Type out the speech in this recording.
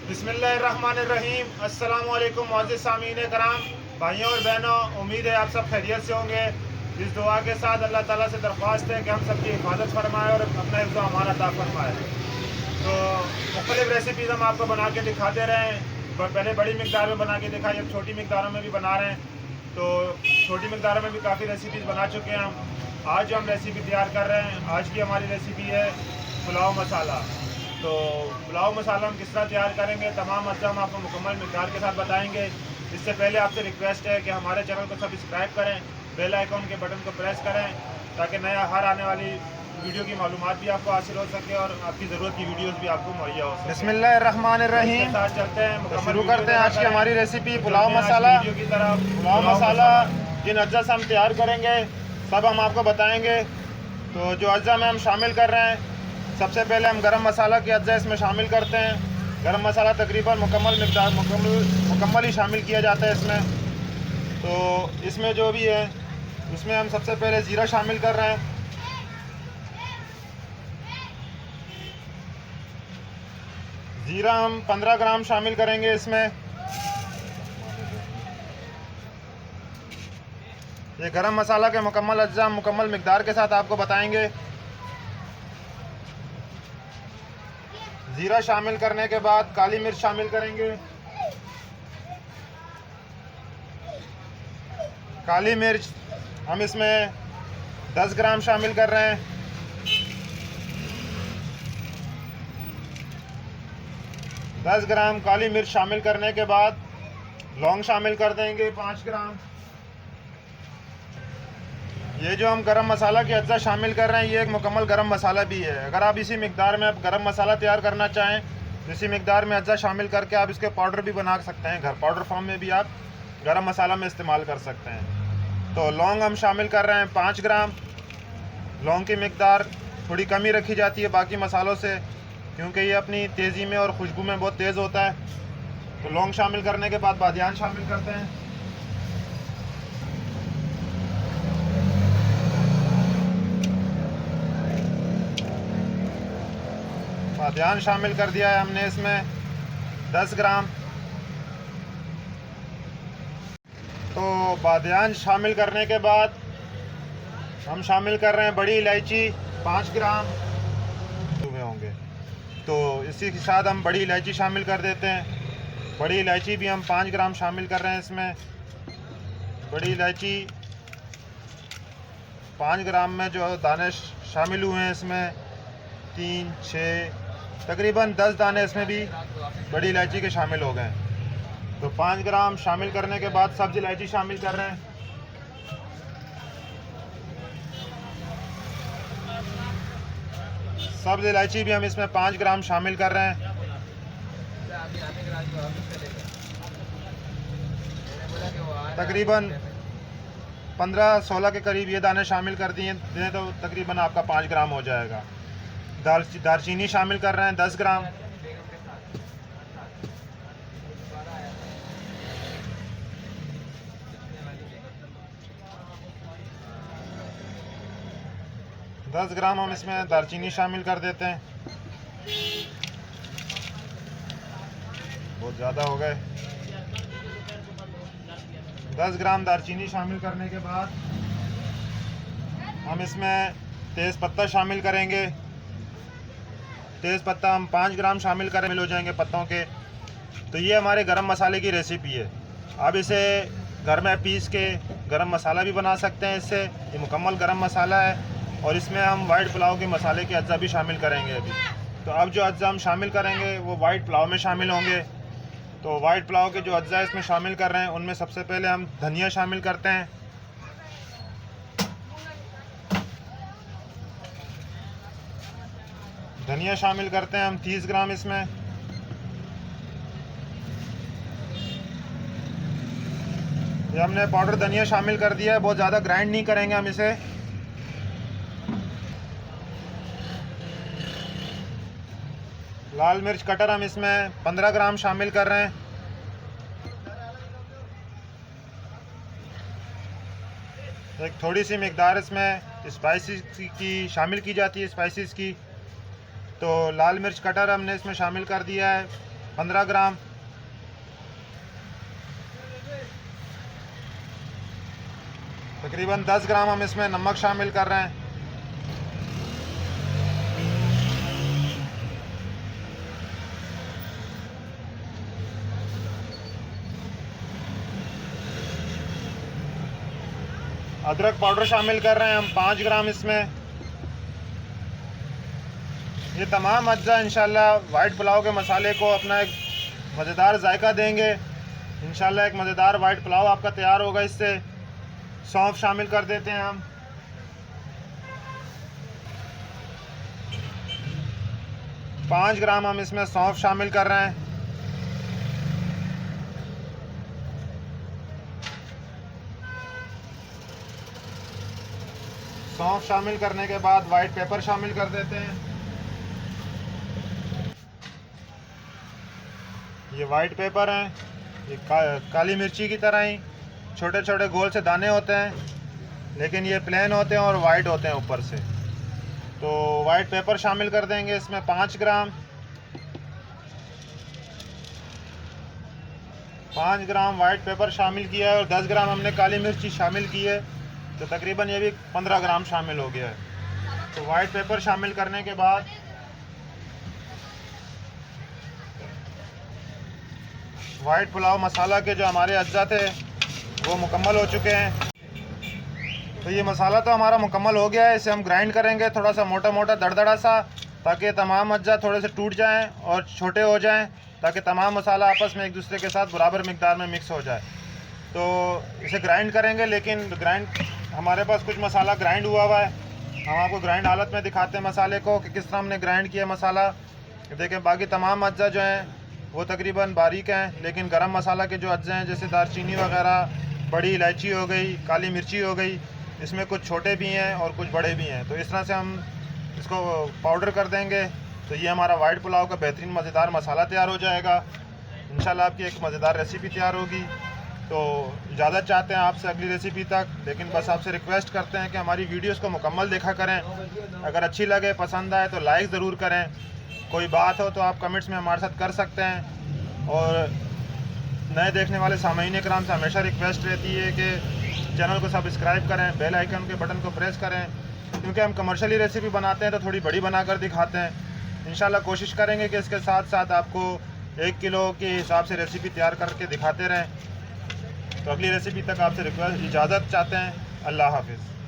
बिस्मिल्लाहिर्रहमानिर्रहीम। अस्सलामु अलैकुम मुअज़्ज़िज़ सामीन कराम, भाइयों और बहनों, उम्मीद है आप सब खैरियत से होंगे। इस दुआ के साथ अल्लाह ताला से दरख्वास्त है कि हम सबकी हिफाजत फरमाए और अपना हिफ्ज़ व अमान अता फरमाए। तो मुख्तलिफ़ रेसिपीज़ हम आपको बना के दिखाते रहे हैं। पहले बड़ी मिकदार में बना के दिखाई, अब छोटी मिकदारों में भी बना रहे हैं। तो छोटी मिकदारों में भी काफ़ी रेसिपीज़ बना चुके हैं हम। आज जो हम रेसिपी तैयार कर रहे हैं, आज की हमारी रेसिपी है पुलाव मसाला। तो पुलाव मसाला हम किस तरह तैयार करेंगे, तमाम अज्जा हम आपको मुकम्मल मिकदार के साथ बताएंगे। इससे पहले आपसे रिक्वेस्ट है कि हमारे चैनल को सब्सक्राइब करें, बेल आइकॉन के बटन को प्रेस करें, ताकि नया हर आने वाली वीडियो की मालूमात भी आपको हासिल हो सके और आपकी ज़रूरत की वीडियोस भी आपको मुहैया हो सके। बिस्मिल्लाहिर्रहमानिर्रहीम। साथ चलते हैं, तो शुरू करते हैं आज की हमारी रेसिपी पुलाव मसाला। वीडियो की तरफ। पुलाव मसाला जिन अज्जा से हम तैयार करेंगे सब हम आपको बताएंगे। तो जो अज्जा में हम शामिल कर रहे हैं, सबसे पहले हम गरम मसाला के अज्जा इसमें शामिल करते हैं। गरम मसाला तकरीबन मुकम्मल ही शामिल किया जाता है इसमें। तो इसमें जो भी है उसमें हम सबसे पहले ज़ीरा शामिल कर रहे हैं। ज़ीरा हम 15 ग्राम शामिल करेंगे इसमें। ये गरम मसाला के मुकम्मल अज्जा मुकम्मल मिकदार के साथ आपको बताएंगे। ज़ीरा शामिल करने के बाद काली मिर्च शामिल करेंगे। काली मिर्च हम इसमें 10 ग्राम शामिल कर रहे हैं। दस ग्राम काली मिर्च शामिल करने के बाद लौंग शामिल कर देंगे 5 ग्राम। ये जो हम गरम मसाला के अज्जा शामिल कर रहे हैं, ये एक मुकम्मल गरम मसाला भी है। अगर आप इसी मिकदार में आप गरम मसाला तैयार करना चाहें तो इसी मिकदार में अज्जा शामिल करके आप इसके पाउडर भी बना सकते हैं। घर पाउडर फॉर्म में भी आप गरम मसाला में इस्तेमाल कर सकते हैं। तो लौंग हम शामिल कर रहे हैं 5 ग्राम। लौंग की मिकदार थोड़ी कम ही रखी जाती है बाकी मसालों से, क्योंकि ये अपनी तेज़ी में और खुशबू में बहुत तेज़ होता है। तो लौंग शामिल करने के बाद बादियान शामिल करते हैं। बादियान शामिल कर दिया है हमने इसमें 10 ग्राम। तो बादियान शामिल करने के बाद हम शामिल कर रहे हैं बड़ी इलायची 5 ग्राम हुए होंगे। तो इसी के साथ हम बड़ी इलायची शामिल कर देते हैं। बड़ी इलायची भी हम 5 ग्राम शामिल कर रहे हैं इसमें। बड़ी इलायची 5 ग्राम में जो दाने शामिल हुए हैं इसमें 3, 6 तकरीबन 10 दाने इसमें भी बड़ी इलायची के शामिल हो गए। तो 5 ग्राम शामिल करने के बाद सब्ज़ इलायची शामिल कर रहे हैं। सब्ज़ इलायची भी हम इसमें 5 ग्राम शामिल कर रहे हैं। तकरीबन 15-16 के करीब ये दाने शामिल कर दिए तो तकरीबन आपका 5 ग्राम हो जाएगा। दालचीनी शामिल कर रहे हैं 10 ग्राम। दस ग्राम हम इसमें दालचीनी शामिल कर देते हैं। बहुत ज़्यादा हो गए। 10 ग्राम दालचीनी शामिल करने के बाद हम इसमें तेज़ पत्ता शामिल करेंगे। तेज़ पत्ता हम 5 ग्राम शामिल करें, मिल हो जाएंगे पत्तों के। तो ये हमारे गरम मसाले की रेसिपी है। आप इसे घर में पीस के गरम मसाला भी बना सकते हैं इससे। ये मुकम्मल गरम मसाला है और इसमें हम वाइट पुलाव के मसाले के अज्जा भी शामिल करेंगे अभी। तो अब जो अज्जा हम शामिल करेंगे वो वाइट पुलाव में शामिल होंगे। तो वाइट पुलाव के जो अज्जा इसमें शामिल कर रहे हैं उनमें सबसे पहले हम धनिया शामिल करते हैं। धनिया शामिल करते हैं हम 30 ग्राम इसमें। ये हमने पाउडर धनिया शामिल कर दिया है, बहुत ज़्यादा ग्राइंड नहीं करेंगे हम इसे। लाल मिर्च कटर हम इसमें 15 ग्राम शामिल कर रहे हैं। एक थोड़ी सी मिकदार इसमें स्पाइसेस की शामिल की जाती है, स्पाइसेस की। तो लाल मिर्च कटर हमने इसमें शामिल कर दिया है 15 ग्राम, तकरीबन 10 ग्राम हम इसमें नमक शामिल कर रहे हैं। अदरक पाउडर शामिल कर रहे हैं हम 5 ग्राम इसमें। ये तमाम अज्जा इंशाल्लाह वाइट पुलाव के मसाले को अपना एक मज़ेदार जायका देंगे। इंशाल्लाह एक मज़ेदार वाइट पुलाव आपका तैयार होगा इससे। सौंफ शामिल कर देते हैं हम। पाँच ग्राम हम इसमें सौंफ शामिल कर रहे हैं। सौंफ शामिल करने के बाद वाइट पेपर शामिल कर देते हैं। ये वाइट पेपर हैं, ये काली मिर्ची की तरह ही छोटे छोटे गोल से दाने होते हैं, लेकिन ये प्लेन होते हैं और वाइट होते हैं ऊपर से। तो वाइट पेपर शामिल कर देंगे इसमें 5 ग्राम। 5 ग्राम वाइट पेपर शामिल किया है और 10 ग्राम हमने काली मिर्ची शामिल की है, तो तकरीबन ये भी 15 ग्राम शामिल हो गया है। तो वाइट पेपर शामिल करने के बाद वाइट पुलाव मसाला के जो हमारे अज्जा थे वो मुकम्मल हो चुके हैं। तो ये मसाला तो हमारा मुकम्मल हो गया है। इसे हम ग्राइंड करेंगे थोड़ा सा मोटा मोटा दरदरा सा, ताकि तमाम अज्जा थोड़े से टूट जाएं और छोटे हो जाएं, ताकि तमाम मसाला आपस में एक दूसरे के साथ बराबर मिकदार में मिक्स हो जाए। तो इसे ग्राइंड करेंगे, लेकिन ग्राइंड हमारे पास कुछ मसाला ग्राइंड हुआ हुआ है। हम आपको ग्राइंड हालत में दिखाते हैं मसाले को कि किस तरह हमने ग्राइंड किया मसाला। देखें बाकी तमाम अज्जा जो हैं वो तकरीबन बारीक हैं, लेकिन गरम मसाला के जो अज्जे हैं जैसे दालचीनी वगैरह, बड़ी इलायची हो गई, काली मिर्ची हो गई, इसमें कुछ छोटे भी हैं और कुछ बड़े भी हैं। तो इस तरह से हम इसको पाउडर कर देंगे, तो ये हमारा वाइट पुलाव का बेहतरीन मज़ेदार मसाला तैयार हो जाएगा। इंशाल्लाह आपकी एक मज़ेदार रेसिपी तैयार होगी। तो इजाज़त चाहते हैं आपसे अगली रेसिपी तक, लेकिन बस आपसे रिक्वेस्ट करते हैं कि हमारी वीडियोस को मुकम्मल देखा करें। अगर अच्छी लगे, पसंद आए तो लाइक ज़रूर करें। कोई बात हो तो आप कमेंट्स में हमारे साथ कर सकते हैं। और नए देखने वाले सामीन किराम से हमेशा रिक्वेस्ट रहती है कि चैनल को सब्सक्राइब करें, बेल आइकन के बटन को प्रेस करें, क्योंकि हम कमर्शियली रेसिपी बनाते हैं तो थोड़ी बड़ी बनाकर दिखाते हैं। इंशाल्लाह कोशिश करेंगे कि इसके साथ साथ आपको 1 किलो के हिसाब से रेसिपी तैयार करके दिखाते रहें। तो अगली रेसिपी तक आपसे रिक्वेस्ट इजाज़त चाहते हैं। अल्लाह हाफिज़।